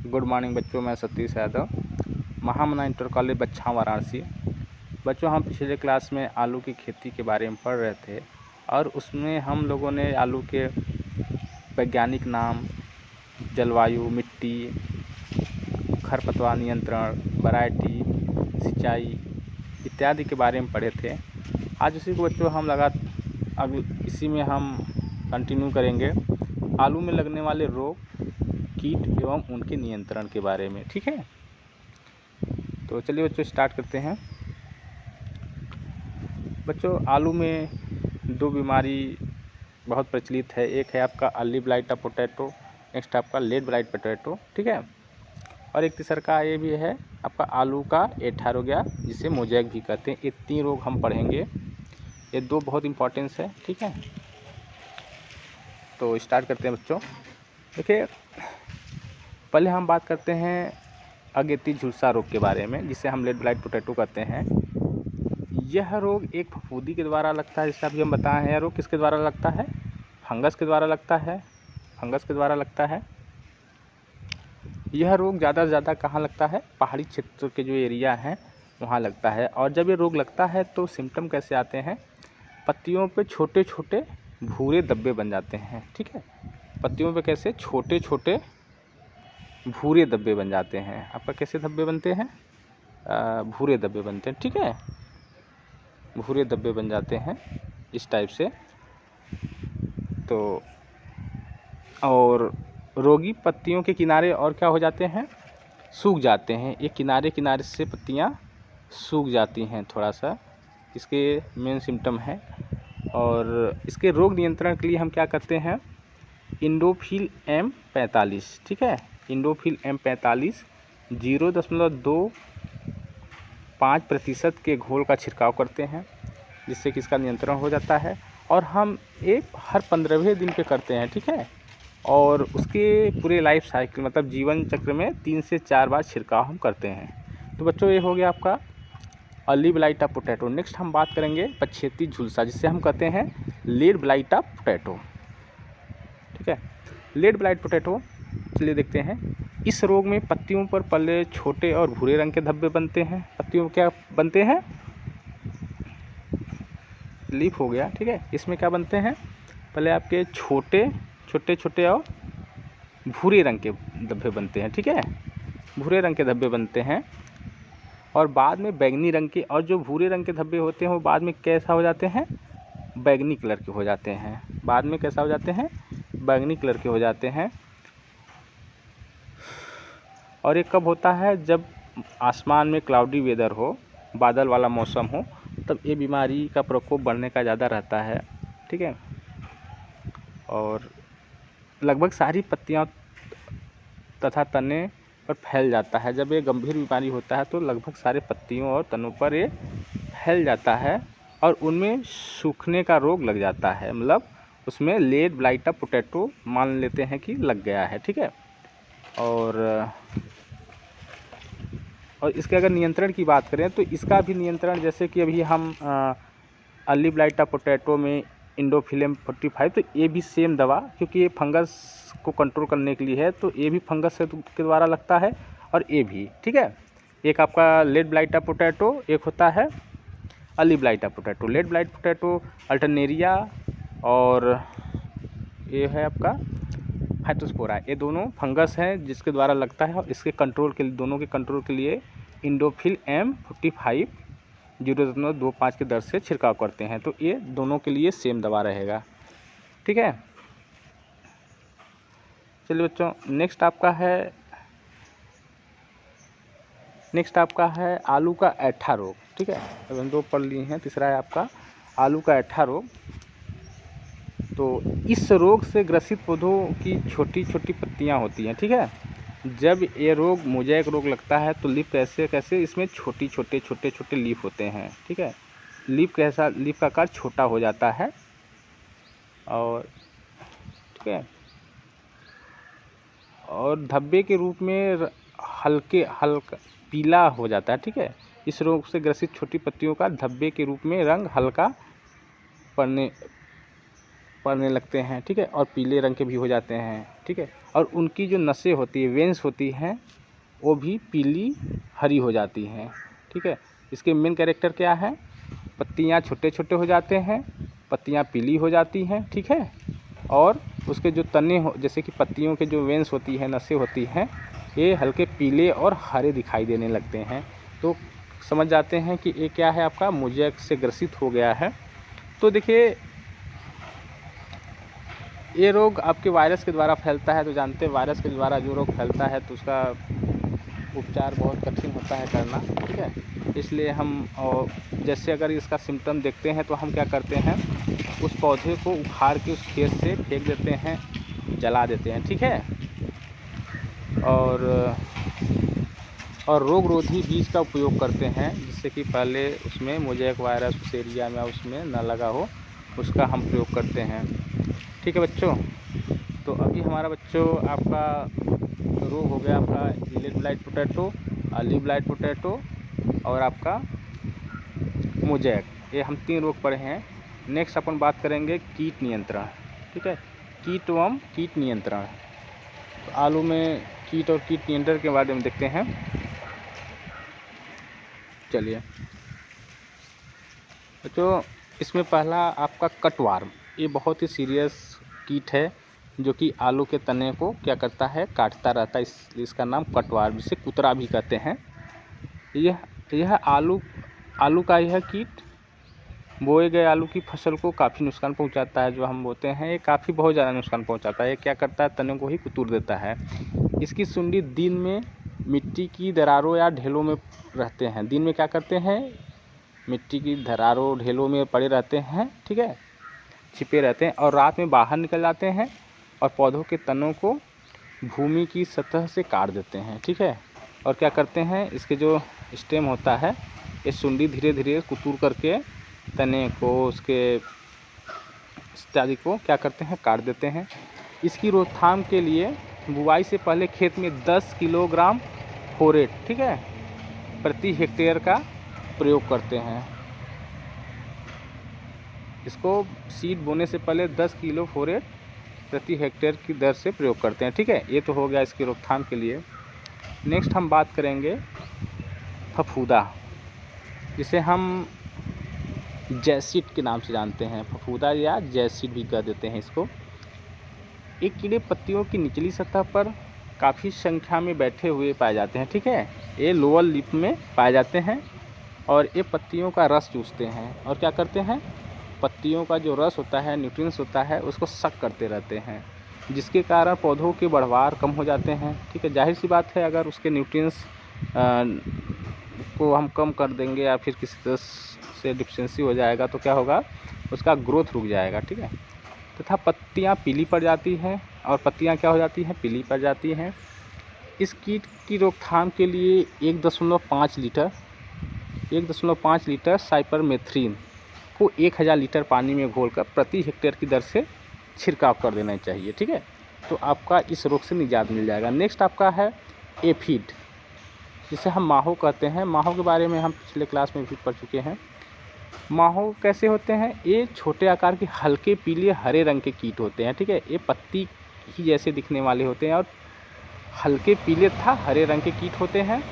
Good morning बच्चों, मैं सतीश यादव, महामना inter college बच्छा वाराणसी। बच्चों, हम पिछले क्लास में आलू की खेती के बारे में पढ़ रहे थे और उसमें हम लोगों ने आलू के वैज्ञानिक नाम, जलवायु, मिट्टी, खरपतवार नियंत्रण, वैरायटी, सिंचाई इत्यादि के बारे में पढ़े थे। आज उसी को बच्चों हम अब इसी में हम कंटिन्यू करेंगे, आलू में लगने वाले रोग, कीट एवं उनके नियंत्रण के बारे में। ठीक है, तो चलिए बच्चों स्टार्ट करते हैं। बच्चों, आलू में दो बीमारी बहुत प्रचलित है। एक है आपका early blight of potato, next आपका लेट ब्लाइट पोटैटो। ठीक है, और एक तीसरा का ये भी है आपका आलू का ऐठा रोग, या जिसे मोजैक भी कहते हैं। ये तीन रोग हम पढ़ेंगे, ये दो बहुत इम्पोर्टेंस है। ठीक है, तो स्टार्ट करते हैं बच्चों। देखिए, पहले हम बात करते हैं अगेती झुलसा रोग के बारे में, जिसे हम लेट ब्लाइट पोटैटो कहते हैं। यह रोग एक फफूंदी के द्वारा लगता है, जैसे अभी हम बताए हैं। यह रोग किसके द्वारा लगता है? फंगस के द्वारा लगता है। फंगस के द्वारा लगता है। यह रोग ज़्यादा से ज़्यादा कहाँ लगता है? पहाड़ी क्षेत्र के जो एरिया हैं वहाँ लगता है। और जब ये रोग लगता है तो सिम्टम कैसे आते हैं? पत्तियों पे छोटे छोटे भूरे धब्बे बन जाते हैं। ठीक है, पत्तियों पे कैसे छोटे छोटे भूरे धब्बे बन जाते हैं। आपका कैसे धब्बे बनते हैं? भूरे धब्बे बनते हैं। ठीक है, भूरे धब्बे बन जाते हैं इस टाइप से। तो और रोगी पत्तियों के किनारे और क्या हो जाते हैं? सूख जाते हैं। ये किनारे किनारे से पत्तियां सूख जाती हैं थोड़ा सा, इसके मेन सिम्टम है। और इसके रोग नियंत्रण के लिए हम क्या करते हैं? इंडोफिल M45। ठीक है, इंडोफिल M45 0.25% के घोल का छिड़काव करते हैं, जिससे कि इसका नियंत्रण हो जाता है। और हम एक हर 15वें दिन पे करते हैं। ठीक है, और उसके पूरे लाइफ साइकिल मतलब जीवन चक्र में 3 से 4 बार छिड़काव हम करते हैं। तो बच्चों, ये हो गया आपका early blight of potato. Next हम बात करेंगे पछेती झुलसा, जिसे हम कहते हैं लेट ब्लाइट ऑफ पोटैटो। ठीक है, लेट ब्लाइट पोटैटो, चलिए देखते हैं। इस रोग में पत्तियों पर पल्ले छोटे और भूरे रंग के धब्बे बनते हैं। पत्तियों में क्या बनते हैं? लीफ हो गया। ठीक है, इसमें क्या बनते हैं? पहले आपके छोटे छोटे और भूरे रंग के धब्बे बनते हैं। ठीक है, भूरे रंग के धब्बे बनते हैं और बाद में बैंगनी रंग के। और जो भूरे रंग के धब्बे होते हैं वो बाद में कैसा हो जाते हैं? बैंगनी कलर के हो जाते हैं। बाद में कैसा हो जाते हैं? बैंगनी कलर के हो जाते हैं। और ये कब होता है? जब आसमान में क्लाउडी वेदर हो, बादल वाला मौसम हो, तब ये बीमारी का प्रकोप बढ़ने का ज़्यादा रहता है। ठीक है, और लगभग सारी पत्तियां तथा तने पर फैल जाता है। जब ये गंभीर बीमारी होता है तो लगभग सारे पत्तियों और तनों पर ये फैल जाता है और उनमें सूखने का रोग लग जाता है। मतलब उसमें लेट ब्लाइट ऑफ पोटैटो मान लेते हैं कि लग गया है। ठीक है, और इसके अगर नियंत्रण की बात करें तो इसका भी नियंत्रण, जैसे कि अभी हम अर्ली ब्लाइट ऑफ पोटैटो में इंडोफिल M45, तो ये भी सेम दवा, क्योंकि ये फंगस को कंट्रोल करने के लिए है, तो ये भी फंगस के द्वारा लगता है और ये भी। ठीक है, एक आपका लेट ब्लाइट ऑफ पोटैटो, एक होता है early blight of potato. Late blight potato Alternaria और ये है आपका फाइटोस्पोरा, ये दोनों फंगस हैं जिसके द्वारा लगता है। और इसके कंट्रोल के लिए, दोनों के कंट्रोल के लिए इंडोफिल M45 0.25 की दर से छिड़काव करते हैं। तो ये दोनों के लिए सेम दवा रहेगा। ठीक है, चलिए बच्चों, नेक्स्ट आपका है आलू का ऐठा रोग। ठीक है, अब हम दो पढ़ लिए हैं, तीसरा है आपका आलू का ऐठा रोग। तो इस रोग से ग्रसित पौधों की छोटी छोटी पत्तियां होती हैं। ठीक है, जब ये रोग मोजैक रोग लगता है तो लीफ कैसे इसमें छोटे छोटे लीफ होते हैं। ठीक है, लीफ का आकार छोटा हो जाता है। और ठीक है, और धब्बे के रूप में हल्का पीला हो जाता है। ठीक है, इस रोग से ग्रसित छोटी पत्तियों का धब्बे के रूप में रंग हल्का पड़ने पड़ने लगते हैं, ठीक है, और पीले रंग के भी हो जाते हैं, ठीक है। और उनकी जो नसें होती है, वेंस होती हैं, वो भी पीली हरी हो जाती हैं, ठीक है। इसके मेन कैरेक्टर क्या है? पत्तियाँ छोटे छोटे हो जाते हैं, पत्तियाँ पीली हो जाती हैं, ठीक है। और उसके जो तने हो, जैसे कि पत्तियों के जो वेंस होती है, नसें होती हैं, ये हल्के पीले और हरे दिखाई देने लगते हैं। तो समझ जाते हैं कि ये क्या है, आपका मोज़ेक से ग्रसित हो गया है। तो देखिए, ये रोग आपके वायरस के द्वारा फैलता है, तो जानते हैं वायरस के द्वारा जो रोग फैलता है तो उसका उपचार बहुत कठिन होता है करना, ठीक है। इसलिए हम जैसे अगर इसका सिम्टम देखते हैं तो हम क्या करते हैं, उस पौधे को उखाड़ के उस खेत से फेंक देते हैं, जला देते हैं, ठीक है। और रोग रोधी बीज का उपयोग करते हैं, जिससे कि पहले उसमें मोज़ेक वायरस उस एरिया में उसमें न लगा हो, उसका हम प्रयोग करते हैं, ठीक है बच्चों। तो अभी हमारा बच्चों आपका रोग हो गया आपका yellow blight potato, early blight potato और आपका मोज़ेक, ये हम 3 रोग पढ़े हैं। नेक्स्ट अपन बात करेंगे कीट नियंत्रण, ठीक है, कीट एवं कीट नियंत्रण। तो आलू में कीट और कीट नियंत्रण के बारे में देखते हैं। चलिए बच्चों, इसमें पहला आपका कटवार्म, ये बहुत ही सीरियस कीट है जो कि आलू के तने को क्या करता है, काटता रहता है, इसका नाम कटवार्म, जिसे कुतरा भी कहते हैं। यह आलू का यह कीट बोए गए आलू की फसल को काफ़ी नुकसान पहुंचाता है। जो हम बोते हैं, ये काफ़ी बहुत ज़्यादा नुकसान पहुंचाता है। ये क्या करता है, तने को ही कुतूर देता है। इसकी सुंडी दिन में मिट्टी की दरारों या ढेलों में रहते हैं। दिन में क्या करते हैं, मिट्टी की दरारों ढेलों में पड़े रहते हैं, ठीक है, छिपे रहते हैं, और रात में बाहर निकल जाते हैं और पौधों के तनों को भूमि की सतह से काट देते हैं, ठीक है। और क्या करते हैं, इसके जो स्टेम होता है, ये सुंडी धीरे धीरे कुतूर करके तने को, उसके इत्यादि को क्या करते हैं, काट देते हैं। इसकी रोकथाम के लिए बुआई से पहले खेत में 10 किलोग्राम फोरेट, ठीक है, प्रति हेक्टेयर का प्रयोग करते हैं। इसको सीड बोने से पहले 10 किलो फोरेट प्रति हेक्टेयर की दर से प्रयोग करते हैं, ठीक है। ये तो हो गया इसकी रोकथाम के लिए। नेक्स्ट हम बात करेंगे फफूंदा, जिसे हम जैसिड के नाम से जानते हैं, फफूंदा या जैसिड भी कह देते हैं इसको। एक कीड़े पत्तियों की निचली सतह पर काफ़ी संख्या में बैठे हुए पाए जाते हैं, ठीक है। ये लोअर लिप में पाए जाते हैं और ये पत्तियों का रस चूसते हैं और क्या करते हैं, पत्तियों का जो रस होता है, न्यूट्रिएंट्स होता है, उसको सक करते रहते हैं, जिसके कारण पौधों के बढ़वार कम हो जाते हैं, ठीक है। जाहिर सी बात है, अगर उसके न्यूट्रिएंट्स को हम कम कर देंगे या फिर किसी तरह से डिफिशिएंसी हो जाएगा तो क्या होगा, उसका ग्रोथ रुक जाएगा, ठीक है। तथा पत्तियां पीली पड़ जाती हैं, और पत्तियां क्या हो जाती हैं, पीली पड़ जाती हैं। इस कीट की रोकथाम के लिए 1.5 लीटर साइपरमेथ्रिन को 1000 लीटर पानी में घोलकर प्रति हेक्टेयर की दर से छिड़काव कर देना चाहिए, ठीक है। तो आपका इस रोग से निजात मिल जाएगा। नेक्स्ट आपका है एफिड, जिसे हम माहो कहते हैं। माहो के बारे में हम पिछले क्लास में भी पढ़ चुके हैं। माहो कैसे होते हैं, ये छोटे आकार के हल्के पीले हरे रंग के कीट होते हैं, ठीक है। ये पत्ती ही जैसे दिखने वाले होते हैं और हल्के पीले तथा हरे रंग के कीट होते हैं,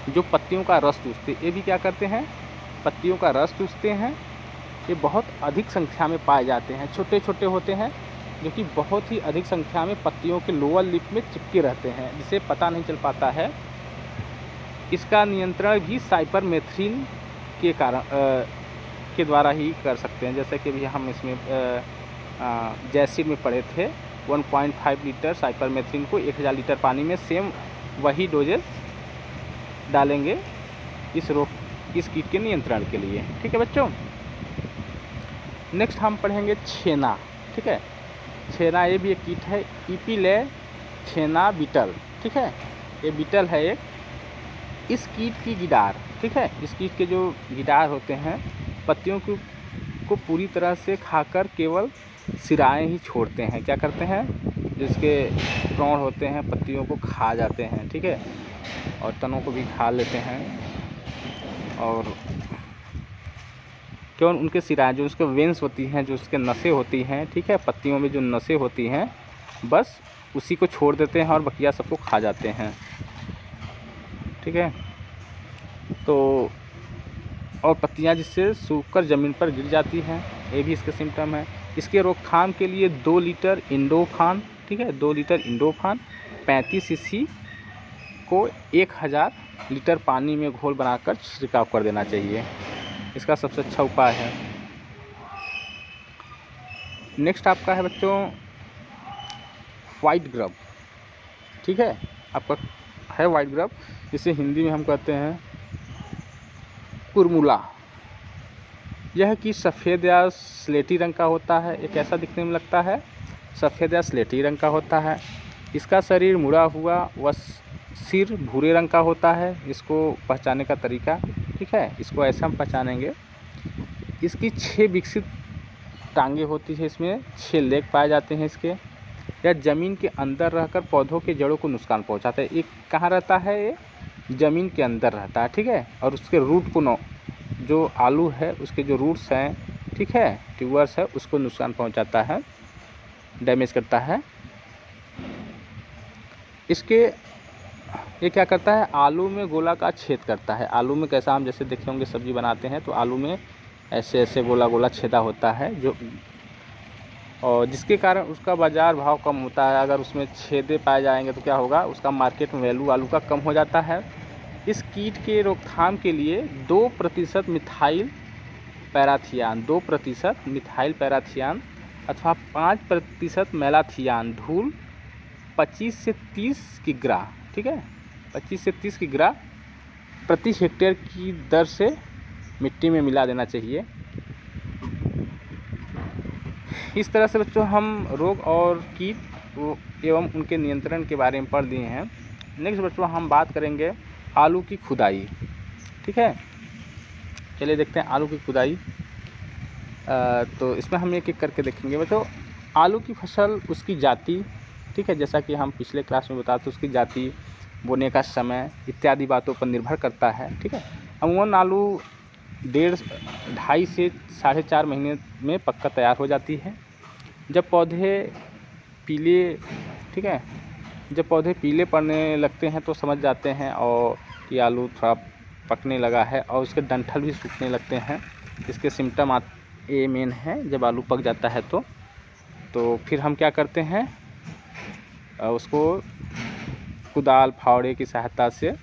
जो पत्तियों का रस चूसते हैं। ये भी क्या करते हैं, पत्तियों का रस चूसते हैं। ये बहुत अधिक संख्या में पाए जाते हैं, छोटे छोटे होते हैं, जो कि बहुत ही अधिक संख्या में पत्तियों के लोअर लिप में चिपके रहते हैं, जिसे पता नहीं चल पाता है। इसका नियंत्रण भी साइपरमेथ्रिन के कारण के द्वारा ही कर सकते हैं। जैसे कि भी हम इसमें जैसिड में पढ़े थे, 1.5 लीटर साइपरमेथ्रिन को 1000 लीटर पानी में सेम वही डोजेस डालेंगे इस कीट के नियंत्रण के लिए, ठीक है बच्चों। नेक्स्ट हम पढ़ेंगे छेना, ठीक है। छेना ये भी एक कीट है, इपीले छेना बीटल, ठीक है। ये बीटल है एक। इस कीट की गिडार, ठीक है, इस कीट के जो गिडार होते हैं, पत्तियों को पूरी तरह से खाकर केवल सिराएं ही छोड़ते हैं। क्या करते हैं, जिसके प्रण होते हैं पत्तियों को खा जाते हैं, ठीक है, और तनों को भी खा लेते हैं। और केवल उनके सिराएँ जो उसके वेंस होती हैं, जो उसके नसें होती हैं, ठीक है, पत्तियों में जो नसें होती हैं, बस उसी को छोड़ देते हैं और बकिया सबको खा जाते हैं, ठीक है। तो और पत्तियां जिससे सूखकर ज़मीन पर गिर जाती हैं, ये भी इसके सिम्टम है। इसके रोकथाम के लिए 2 लीटर इंडोफान, ठीक है, 2 लीटर इंडोफान 35 सीसी को 1000 लीटर पानी में घोल बनाकर छिड़काव कर देना चाहिए। इसका सबसे अच्छा उपाय है। नेक्स्ट आपका है बच्चों वाइट ग्रब, ठीक है, आपका है वाइट ग्रब, जिसे हिंदी में हम कहते हैं कुरमुला। यह कि सफ़ेद या स्लेटी रंग का होता है। ये कैसा दिखने में लगता है? सफ़ेद या स्लेटी रंग का होता है। इसका शरीर मुड़ा हुआ व सिर भूरे रंग का होता है। इसको पहचानने का तरीका, ठीक है, इसको ऐसे हम पहचानेंगे। इसकी 6 विकसित टांगें होती है, इसमें 6 लेग पाए जाते हैं इसके। यह ज़मीन के अंदर रहकर पौधों के जड़ों को नुकसान पहुंचाता है। ये कहाँ रहता है? ये ज़मीन के अंदर रहता है, ठीक है, और उसके रूट को जो आलू है उसके जो रूट्स हैं, ठीक है, ट्यूबर्स है, उसको नुकसान पहुंचाता है, डैमेज करता है। ये क्या करता है? आलू में गोलाकार छेद करता है। आलू में कैसा, हम जैसे देखे होंगे सब्जी बनाते हैं तो आलू में ऐसे ऐसे गोला गोला छेदा होता है, जो और जिसके कारण उसका बाज़ार भाव कम होता है। अगर उसमें छेदे पाए जाएंगे तो क्या होगा? उसका मार्केट में वैल्यू आलू का कम हो जाता है। इस कीट के रोकथाम के लिए 2% मिथाइल पैराथियान अथवा 5% मेलाथियान धूल 25 से 30 किग्रा, ठीक है, 25 से 30 किग्रा प्रति हेक्टेयर की दर से मिट्टी में मिला देना चाहिए। इस तरह से बच्चों हम रोग और कीट एवं उनके नियंत्रण के बारे में पढ़ लिए हैं। नेक्स्ट बच्चों हम बात करेंगे आलू की खुदाई, ठीक है। चलिए देखते हैं आलू की खुदाई। तो इसमें हम एक एक करके देखेंगे बच्चों। आलू की फसल, उसकी जाति, ठीक है, जैसा कि हम पिछले क्लास में बताते, उसकी जाति, बोने का समय इत्यादि बातों पर निर्भर करता है, ठीक है। अमूमन आलू 2.5 से 4.5 महीने में पककर तैयार हो जाती है। जब पौधे पीले, ठीक है, जब पौधे पीले पड़ने लगते हैं तो समझ जाते हैं और कि आलू थोड़ा पकने लगा है, और उसके डंठल भी सूखने लगते हैं। इसके सिम्टम ये मेन है। जब आलू पक जाता है तो फिर हम क्या करते हैं? उसको कुदाल फावड़े की सहायता से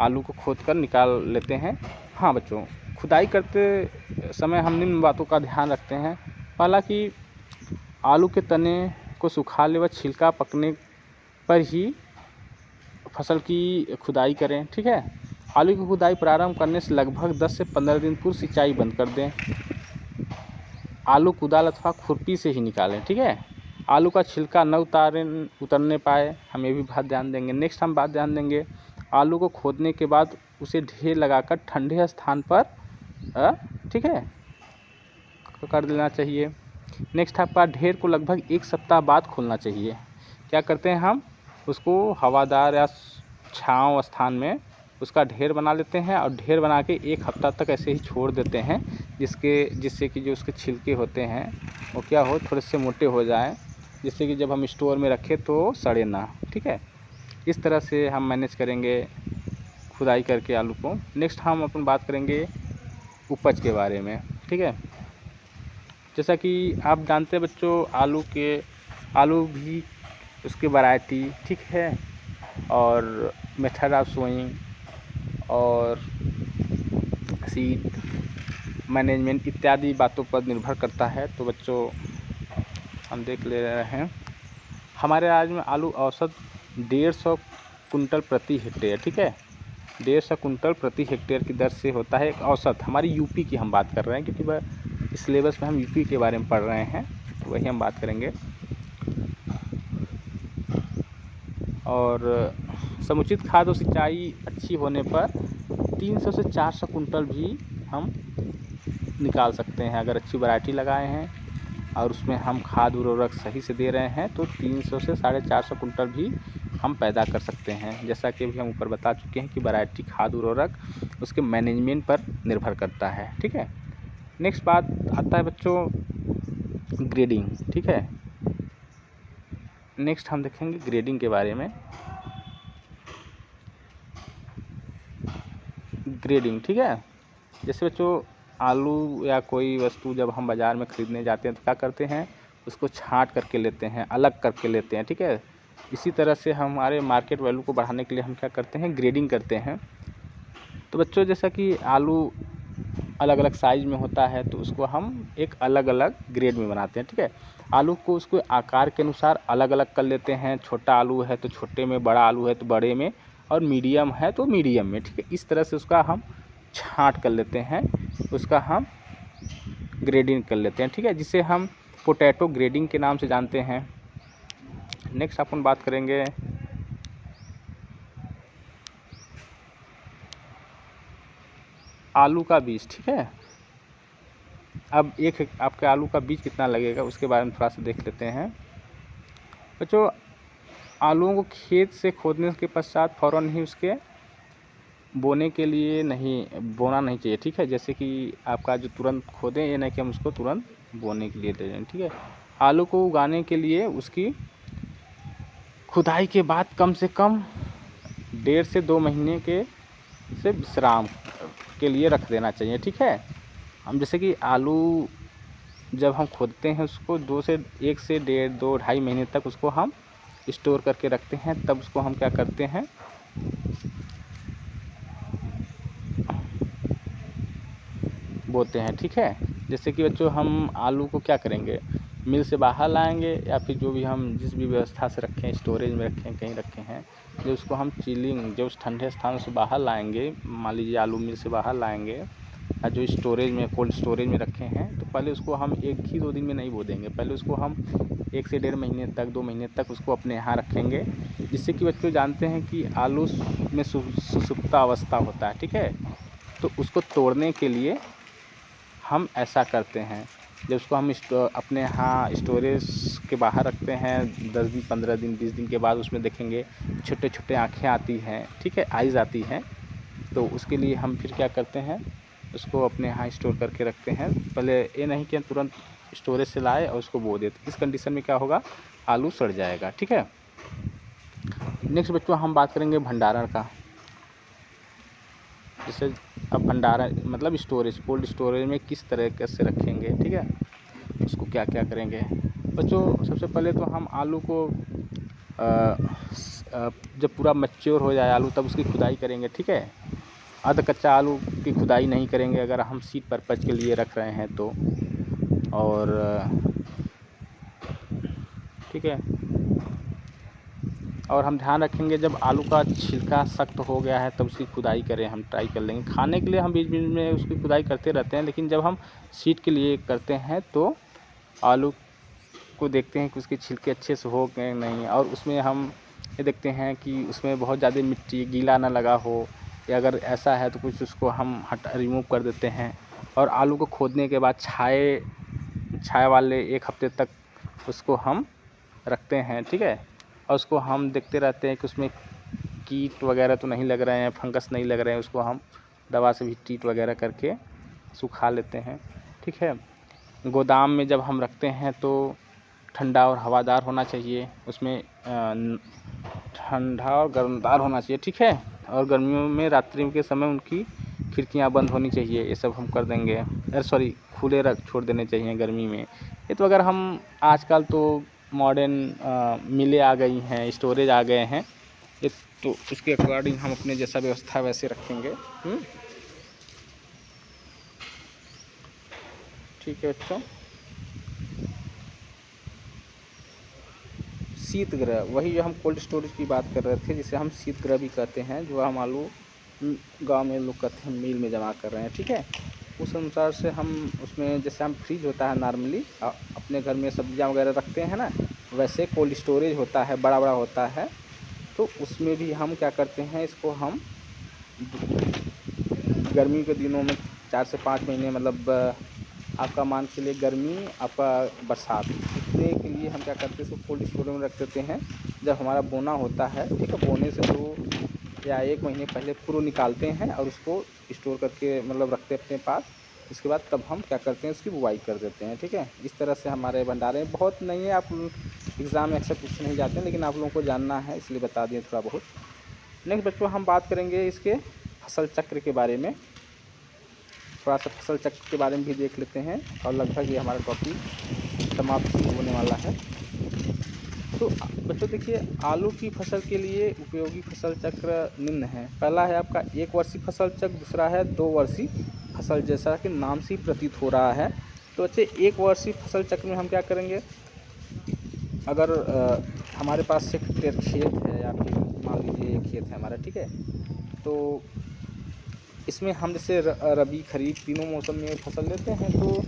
आलू को खोदकर निकाल लेते हैं। हाँ बच्चों, खुदाई करते समय हम निम्न बातों का ध्यान रखते हैं। पहला कि आलू के तने को सुखा ले व छिलका पकने पर ही फसल की खुदाई करें, ठीक है। आलू की खुदाई प्रारंभ करने से लगभग 10 से 15 दिन पूर्व सिंचाई बंद कर दें। आलू कुदाल अथवा खुरपी से ही निकालें, ठीक है। आलू का छिलका न उतरने पाए, हम ये भी बात ध्यान देंगे। नेक्स्ट हम बात ध्यान देंगे, आलू को खोदने के बाद उसे ढेर लगाकर ठंडे स्थान पर, ठीक है, कर देना चाहिए। नेक्स्ट आपका ढेर को लगभग 1 सप्ताह बाद खोलना चाहिए। क्या करते हैं हम? उसको हवादार या छांव स्थान में उसका ढेर बना लेते हैं और ढेर बना के 1 हफ्ता तक ऐसे ही छोड़ देते हैं, जिससे कि जो उसके छिलके होते हैं वो क्या हो, थोड़े से मोटे हो जाएं, जिससे कि जब हम स्टोर में रखें तो सड़े ना, ठीक है। इस तरह से हम मैनेज करेंगे खुदाई करके आलू को। नेक्स्ट हम अपन बात करेंगे उपज के बारे में, ठीक है। जैसा कि आप जानते हैं बच्चों, आलू भी उसके वैरायटी, ठीक है, और मेथड ऑफ सोइंग और सीड मैनेजमेंट इत्यादि बातों पर निर्भर करता है। तो बच्चों हम देख ले रहे हैं, हमारे राज्य में आलू औसत 150 कुंटल प्रति हेक्टेयर, ठीक है, 150 कुंटल प्रति हेक्टेयर की दर से होता है एक औसत। हमारी यूपी की हम बात कर रहे हैं, क्योंकि इस सिलेबस में हम यूपी के बारे में पढ़ रहे हैं, तो वही हम बात करेंगे। और समुचित खाद और सिंचाई अच्छी होने पर 300 से 400 कुंटल भी हम निकाल सकते हैं। अगर अच्छी वैरायटी लगाए हैं और उसमें हम खाद उर्वरक सही से दे रहे हैं तो 300 से 450 कुंटल भी हम पैदा कर सकते हैं। जैसा कि अभी हम ऊपर बता चुके हैं कि वैरायटी, खाद उर्वरक उसके मैनेजमेंट पर निर्भर करता है, ठीक है। नेक्स्ट बात आता है बच्चों ग्रेडिंग, ठीक है। नेक्स्ट हम देखेंगे ग्रेडिंग के बारे में। ग्रेडिंग, ठीक है। जैसे बच्चों आलू या कोई वस्तु जब हम बाज़ार में ख़रीदने जाते हैं तो क्या करते हैं, उसको छाँट करके लेते हैं, अलग करके लेते हैं, ठीक है। इसी तरह से हमारे मार्केट वैल्यू को बढ़ाने के लिए हम क्या करते हैं, ग्रेडिंग करते हैं। तो बच्चों जैसा कि आलू अलग अलग साइज़ में होता है तो उसको हम एक अलग अलग ग्रेड में बनाते हैं, ठीक है। आलू को उसको आकार के अनुसार अलग अलग कर लेते हैं। छोटा आलू है तो छोटे में, बड़ा आलू है तो बड़े में, और मीडियम है तो मीडियम में, ठीक है। इस तरह से उसका हम छाँट कर लेते हैं, उसका हम ग्रेडिंग कर लेते हैं, ठीक है, जिसे हम पोटैटो ग्रेडिंग के नाम से जानते हैं। नेक्स्ट अपन बात करेंगे आलू का बीज, ठीक है। अब एक आपके आलू का बीज कितना लगेगा उसके बारे में थोड़ा सा देख लेते हैं। बच्चों आलूओं को खेत से खोदने के पश्चात फ़ौरन ही उसके बोने के लिए बोना नहीं चाहिए, ठीक है। जैसे कि आपका जो तुरंत खोदें, ये नहीं कि हम उसको तुरंत बोने के लिए ले जाएं, ठीक है। आलू को उगाने के लिए उसकी खुदाई के बाद कम से कम 1.5 से 2 महीने के से विश्राम के लिए रख देना चाहिए, ठीक है। हम जैसे कि आलू जब हम खोदते हैं उसको 1 से 1.5 2 ढाई महीने तक उसको हम स्टोर करके रखते हैं, तब उसको हम क्या करते हैं, बोते हैं, ठीक है। जैसे कि बच्चों हम आलू को क्या करेंगे, मिल से बाहर लाएंगे या फिर जो भी हम जिस भी व्यवस्था से रखें, स्टोरेज में रखें, कहीं रखे हैं, जो उसको हम चिलिंग जो उस ठंडे स्थान से बाहर लाएंगे, मान लीजिए आलू मिल से बाहर लाएंगे या जो स्टोरेज में, कोल्ड स्टोरेज में रखे हैं, तो पहले उसको हम 1 ही 2 दिन में नहीं बो देंगे। पहले उसको हम 1 से 1.5 महीने तक, 2 महीने तक उसको अपने यहाँ रखेंगे, जिससे कि बच्चों जानते हैं कि आलू में सुसुप्ता अवस्था होता है, ठीक है। तो उसको तोड़ने के लिए हम ऐसा करते हैं। जब उसको हम अपने यहाँ स्टोरेज के बाहर रखते हैं 10 दिन, 15 दिन, 20 दिन के बाद उसमें देखेंगे छोटे छोटे आँखें आती हैं, ठीक है, आइज़ आती हैं। तो उसके लिए हम फिर क्या करते हैं, उसको अपने यहाँ स्टोर करके रखते हैं। पहले ये नहीं कि तुरंत स्टोरेज से लाए और उसको बो देते, इस कंडीशन में क्या होगा, आलू सड़ जाएगा, ठीक है। नेक्स्ट बच्चों हम बात करेंगे भंडारण का। जैसे अब भंडारण मतलब स्टोरेज, कोल्ड स्टोरेज में किस तरह से रखेंगे, ठीक है, उसको क्या क्या करेंगे। बच्चों सबसे पहले तो हम आलू को जब पूरा मैच्योर हो जाए आलू, तब उसकी खुदाई करेंगे, ठीक है। आधा कच्चा आलू की खुदाई नहीं करेंगे अगर हम सीड पर्पज़ के लिए रख रहे हैं तो, और ठीक है। और हम ध्यान रखेंगे जब आलू का छिलका सख्त हो गया है तब उसकी खुदाई करें, हम ट्राई कर लेंगे। खाने के लिए हम बीच बीच में उसकी खुदाई करते रहते हैं, लेकिन जब हम सीड के लिए करते हैं तो आलू को देखते हैं कि उसके छिलके अच्छे से हो गए नहीं, और उसमें हम ये देखते हैं कि उसमें बहुत ज़्यादा मिट्टी, गीला ना लगा हो, या अगर ऐसा है तो कुछ उसको हम रिमूव कर देते हैं। और आलू को खोदने के बाद छाया वाले 1 हफ्ते तक उसको हम रखते हैं, ठीक है। और उसको हम देखते रहते हैं कि उसमें कीट वगैरह तो नहीं लग रहे हैं, फंगस नहीं लग रहे हैं, उसको हम दवा से भी ट्रीट वगैरह करके सुखा लेते हैं, ठीक है। गोदाम में जब हम रखते हैं तो ठंडा और हवादार होना चाहिए, उसमें ठंडा और गर्मदार होना चाहिए, ठीक है। और गर्मियों में रात्रि के समय उनकी खिड़कियां बंद होनी चाहिए, ये सब हम कर देंगे। खुले छोड़ देने चाहिए गर्मी में। ये तो अगर हम आजकल तो मॉडर्न मिलें आ गई हैं, स्टोरेज आ गए हैं, ये तो उसके अकॉर्डिंग हम अपने जैसा व्यवस्था वैसे रखेंगे। ठीक है बच्चों। शीतगृह, वही जो हम कोल्ड स्टोरेज की बात कर रहे थे, जिसे हम शीतगृह भी कहते हैं, जो हम आलू गांव में लोग कहते हैं मिल में जमा कर रहे हैं, ठीक है। उस अनुसार से हम उसमें, जैसे हम फ्रिज होता है नॉर्मली अपने घर में सब्जियां वगैरह रखते हैं ना, वैसे कोल्ड स्टोरेज होता है, बड़ा बड़ा होता है। तो उसमें भी हम क्या करते हैं, इसको हम गर्मी के दिनों में 4 से 5 महीने, मतलब आपका मान के लिए गर्मी, आपका बरसात, इतने के लिए हम क्या करते हैं, इसको कोल्ड स्टोरेज में रख देते हैं। जब हमारा बोना होता है, ठीक है, बोने से 2 या 1 महीने पहले पूरा निकालते हैं और उसको स्टोर करके मतलब रखते हैं अपने पास। इसके बाद तब हम क्या करते हैं, इसकी बुआई कर देते हैं। ठीक है, इस तरह से हमारे भंडारे बहुत नहीं है, आप एग्ज़ाम में अक्सर पूछ नहीं जाते हैं, लेकिन आप लोगों को जानना है इसलिए बता दिए थोड़ा बहुत। नेक्स्ट बच्चों हम बात करेंगे इसके फसल चक्र के बारे में, थोड़ा सा फसल चक्र के बारे में भी देख लेते हैं और लगभग ये हमारा टॉपिक समाप्त होने वाला है। तो बच्चों देखिए, आलू की फसल के लिए उपयोगी फसल चक्र निम्न है। पहला है आपका 1 वर्षीय फसल चक्र, दूसरा है 2 वर्षीय फसल, जैसा कि नाम से प्रतीत हो रहा है। तो बच्चे 1 वर्षीय फसल चक्र में हम क्या करेंगे, अगर हमारे पास 1 हेक्टेयर खेत है या फिर मान लीजिए एक खेत है हमारा, ठीक है, तो इसमें हम जैसे रबी खरीफ तीनों मौसम में फसल लेते हैं। तो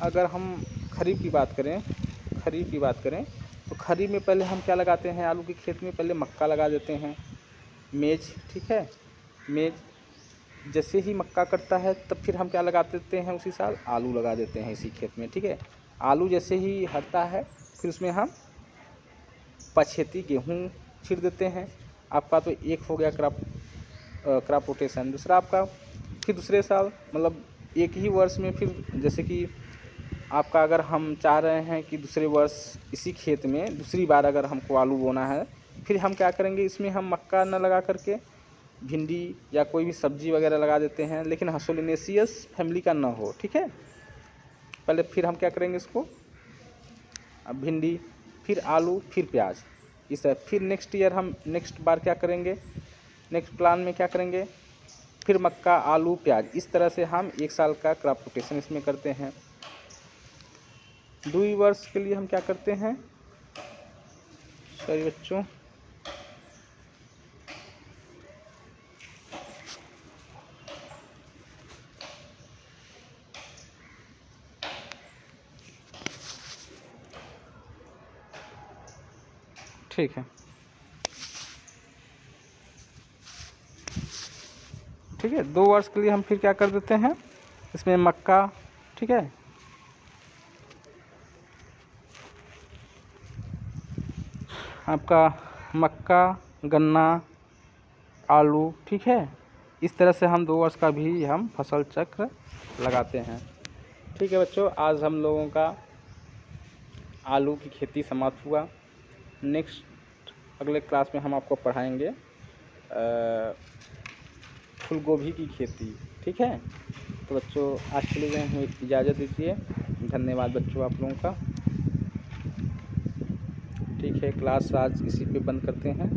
अगर हम खरीफ की बात करें तो खरीफ में पहले हम क्या लगाते हैं, आलू के खेत में पहले मक्का लगा देते हैं, मेज, ठीक है, मेज जैसे ही मक्का कटता है तब फिर हम क्या लगा देते हैं, उसी साल आलू लगा देते हैं इसी खेत में। ठीक है, आलू जैसे ही हटता है फिर उसमें हम पछेती गेहूँ छीट देते हैं। आपका तो एक हो गया क्रॉप रोटेशन। दूसरा आपका फिर दूसरे साल मतलब एक ही वर्ष में फिर जैसे कि आपका अगर हम चाह रहे हैं कि दूसरे वर्ष इसी खेत में दूसरी बार अगर हमको आलू बोना है, फिर हम क्या करेंगे, इसमें हम मक्का न लगा करके भिंडी या कोई भी सब्जी वगैरह लगा देते हैं, लेकिन हसोलिनेसियस फैमिली का ना हो। ठीक है, पहले फिर हम क्या करेंगे, इसको अब भिंडी, फिर आलू, फिर प्याज, इस तरह। फिर नेक्स्ट ईयर हम नेक्स्ट बार क्या करेंगे, नेक्स्ट प्लान में क्या करेंगे, फिर मक्का, आलू, प्याज, इस तरह से हम 1 साल का क्रॉप रोटेशन इसमें करते हैं। 2 वर्ष के लिए हम क्या करते हैं, सॉरी बच्चों, ठीक है, ठीक है, 2 वर्ष के लिए हम फिर क्या कर देते हैं, इसमें मक्का, ठीक है, आपका मक्का, गन्ना, आलू, ठीक है, इस तरह से हम 2 वर्ष का भी हम फसल चक्र लगाते हैं। ठीक है बच्चों, आज हम लोगों का आलू की खेती समाप्त हुआ। नेक्स्ट अगले क्लास में हम आपको पढ़ाएंगे फूल गोभी की खेती। ठीक है, तो बच्चों आज के लिए हमें इजाज़त दीजिए। धन्यवाद बच्चों आप लोगों का। ठीक है, क्लास आज इसी पे बंद करते हैं।